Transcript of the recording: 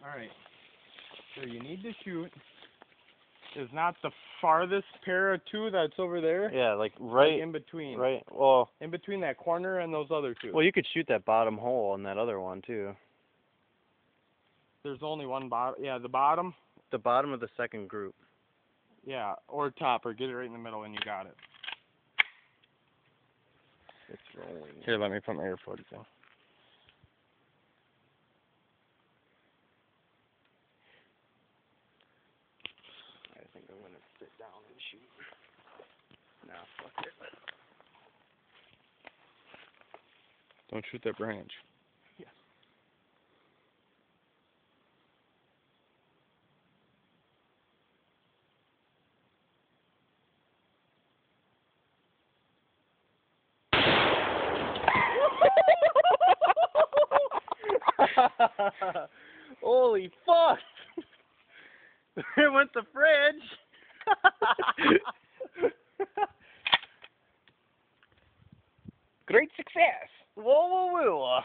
Alright. So you need to shoot is not the farthest pair of two that's over there. Yeah, like right like in between. Right. Well, in between that corner and those other two. well, you could shoot that bottom hole on that other one too. There's only one bottom. Yeah, the bottom. The bottom of the second group. Yeah, or top, or get it right in the middle and you got it. It's rolling. Here, let me put my earphones in. I think I'm gonna sit down and shoot. Nah, fuck it. Don't shoot that branch. Yes. Holy fuck! There went the fridge! Great success! Whoa, whoa, whoa!